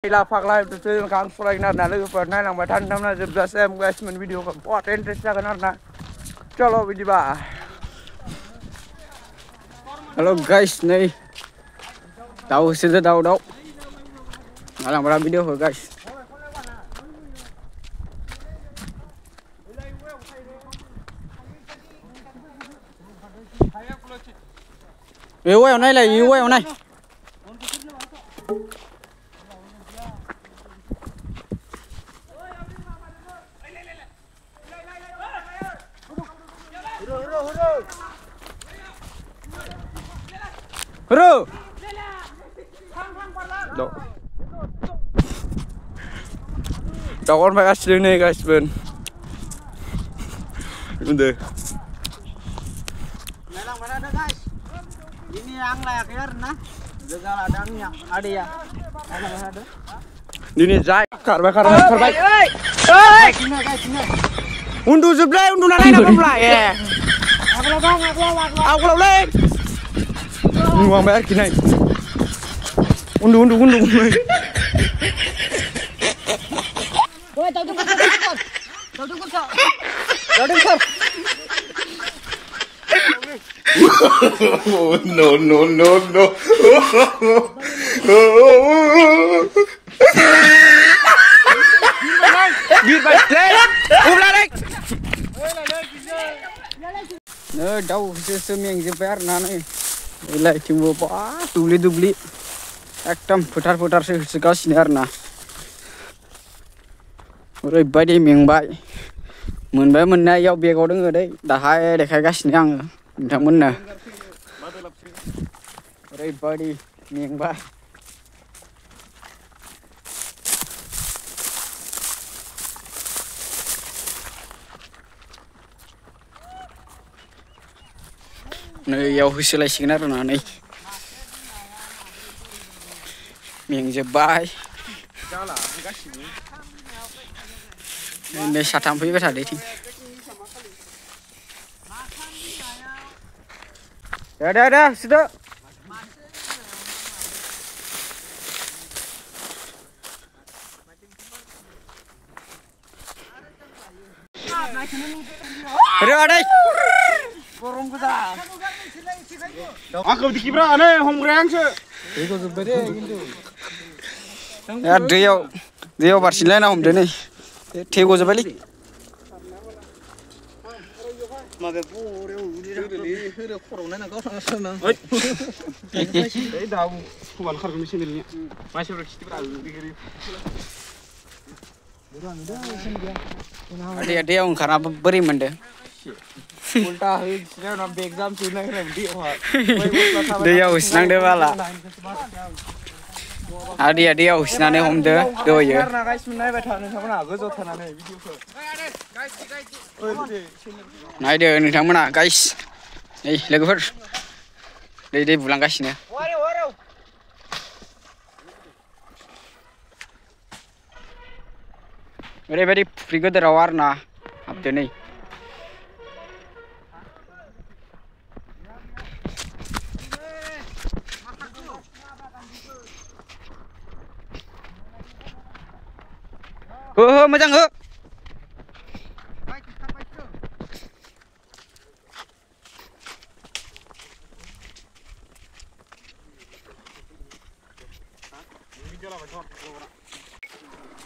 là phạc lại từ từ kháng xoay nát nát lấy phần này là bài thân năm nay dừng ra xem guys mình video còn quá trên ra cái nát cho lo video bà hello guys này tàu sẽ ra đâu đâu làm ra video rồi guys yêu quay này là yêu quay này Huru. Kawan pakai asli nih guys ben. Bener. Melang mana ada guys? Ini yang layaknya nah. Juga ladangnya ada ya. Ada. Ini jai. Bakar. Hey. Sini guys sini. Undu sebelah undu lain apa pula ya? Aku lain. Uang bayar kini. Undu. Oi, tahu tu. No. Ghi bật lên. Lên đấy. Nơ đâu sơ miệng gì phải ăn này. Lại chim bò tuli. Ekdom putar sekali na. Rồi bay đi miền bay. Mình nay giao bia có đứng ở đấy. Đã hai để khai gas nhang. Thằng mình nè. Rồi bay đi miền bay. Nơi giao husi lại xin ra này. Miếng dẹp bay. Đây sát thăm với thằng đấy thì. Dah, sudah. Ada đây. Korong kita. Aku di kibra aneh home rank se. Ego zubere gitu. Ya dia Barcelona home deh nih. Thiego rồi balik. Mà cái vụ đấy hư được korong này nó có thằng sơn không? Đấy đâu, không phải khởi cái machine này nhỉ? Máy sẽ được kibra đi cái. Dia orang karena beri mende. Ulta hari sekarang nampak exam cina kena dia orang. Dia usnang dia bala. Dia usnang dia home dia je. Karena guys menai betul nih sama nak, gozot thana nih video tu. Này dia ni thằng mana guys. Ni lagi first. Dia pulang guys ni. Very free the rawar na abde nahi. Macam ho.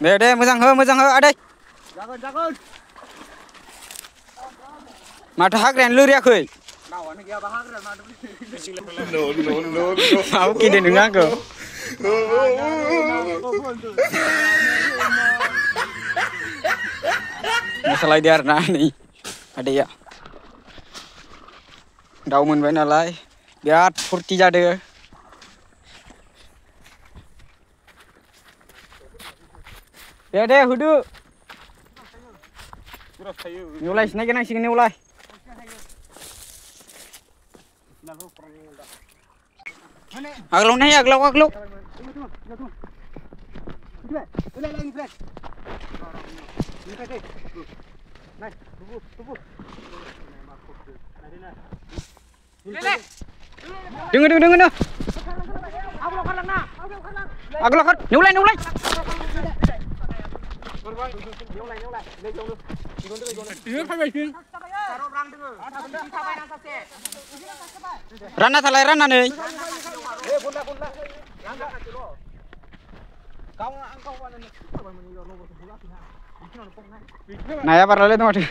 Đây macam ho ở đây. Jangan. Mata hak dan luria khơi. Lawan dia bahag dan madu. No. Aku kini dengar kau. Masalah dia na ni. Ada ya. Daumen baik nalai. Biar furti jadi. Dia hudu. Nyulai sini kena sini nyulai. Aglok nih, aglok. Dengar. Agak kan, nyulai. Rana thalai rana nih. Naya parale tuh mati.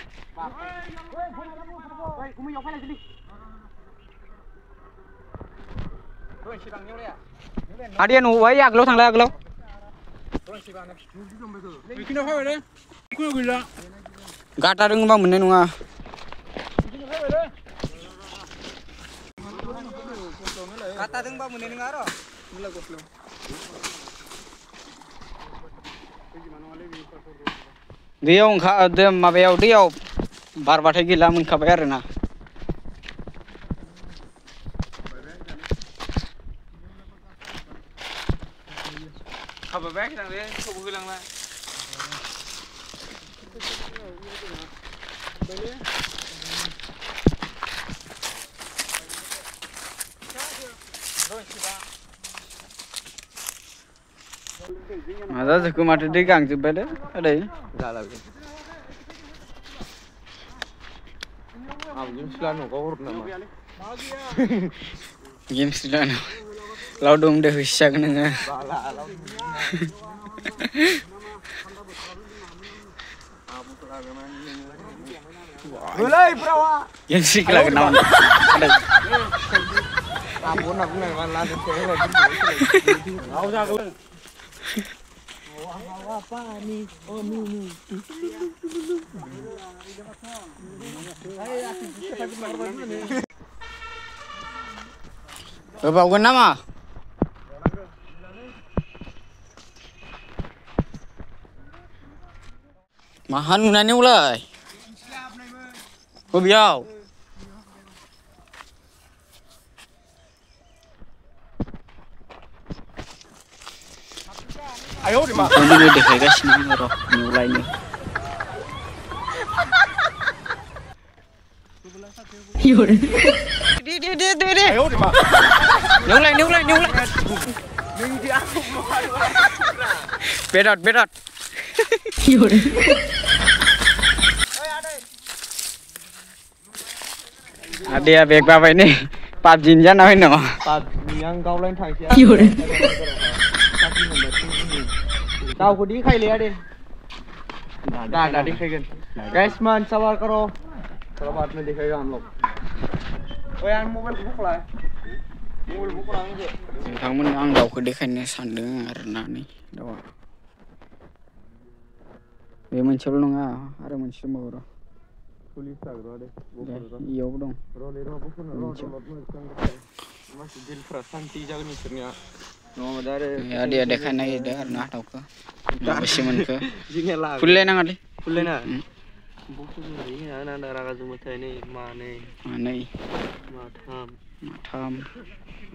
Adian uai aglo thangla aglo. Gata dong bang bener nunga. Gata dong bang bener nunga ro. Dia ungkap dia mabayau dia bar gila mengkabayar na. Kabar baik nang dia, kau bilang lah. Ada aku mati di gang tu beda, ada ini. Galau. Game selano kau urut nama. Game selano. Laudung deh hisyak nengah. Mulai perawa. Game sih lagi nawan. Ampun aku nang lantai saya. Kau jago. Apa nih? Oh mu. Bapak gua nama. Mahan nani ulai. Kau biau. Ayo di mana? Kau ni deh guys ni roh ni ulai ni. Dia. Ayo di mana? Ni ulai. Minggi aku mau. Berat. Ada beg bapak ini PUBG nya naik no. Yang kau lain thang siapa? Tahu aku di khai lihat deh. Dah दिखाएगा. Guys man sabar करो. थोड़ा बाद में दिखाएगा हम लोग. ओए यार मोबाइल बुक ला. Mobil buku langsung. Nontongan ang daw ko dekannya sandeng arena nih daw. Dia mencol nga, ada mencol mau ro. Tulis tak ro deh. Iya dong. Ro masih jil perasaan tiga nih sebenarnya. No madare. Ya dia dekannya ada arena daw ko. Masih men ko. Jinge lah. Full na ngali. Full na. Buku ini anak darah kazumat ini mana? Mana? Matam.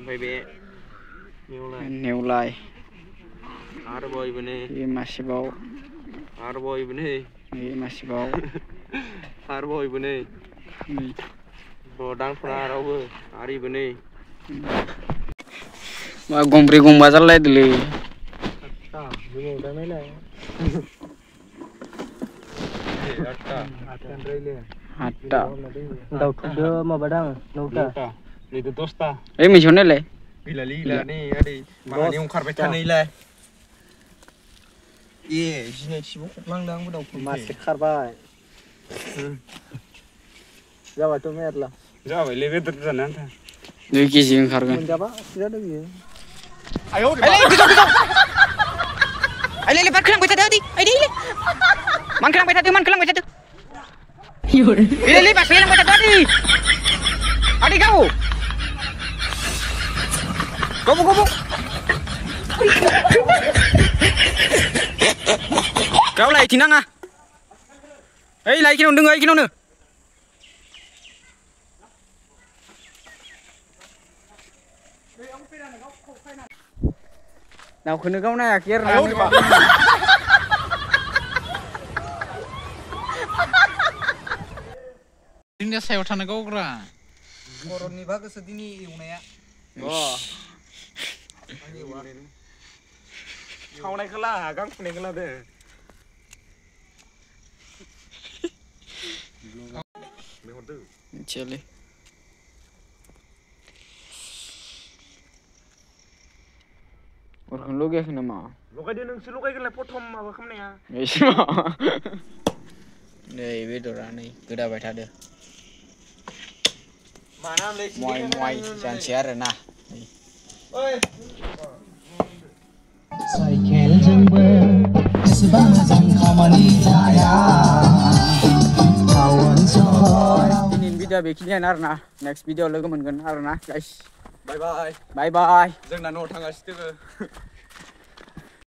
Baby. Neulai. Arboy bene. Ini masih bau. Arboy bene. Ini masih bau. Arboy bene. Bodang pernah rawa. Ari bene. Wah gombri gombajar lah dulu. Atta, bunyi udah melai. Atta rele. Atta. Daud udah mau badang. Nauta. Itu tosta. Misalnya le. Bila nih ada. Mana yang karbetan nih le. Iya, sini sibuk langdang udah. Masih karbai. Jawa tuh mer lah. Jawa lebih terjadian kan. Dua kisi yang kargan. Menjawab tidak ada ya. Ayo, bisa. Ayo, lepas kelang beca tadi. Ayo, man kelang beca tu. Lepas kelang beca tadi. Adik kau. Gobo. Kau lai tinang ah. Lai kinong dengar. Nào khuyên kau này akhir. Ini saya udah naga ukra. Koron ni bagus sedini unaya. Oh. खावनायखौ ला गां फुनायखौ लादो चले अरखौनो लगायाखै नामा लगायदो नोंसो लगायगोनलाय प्रथम माबा खालामनाया नै बेदरा नै गोदाबाय थादो माना मय मय जानोसै आरोना ओइ साइकेलजोंबो एसेबां मोजां खामानि जाया टाउन सहराव दिनैनि भिडिअआ बेखिनियानो आरोना नेक्स्ट भिडिअ लोगो मोनगोन आरोना guys bye bye bye bye जोंना न'आव थांगासिनो दोङो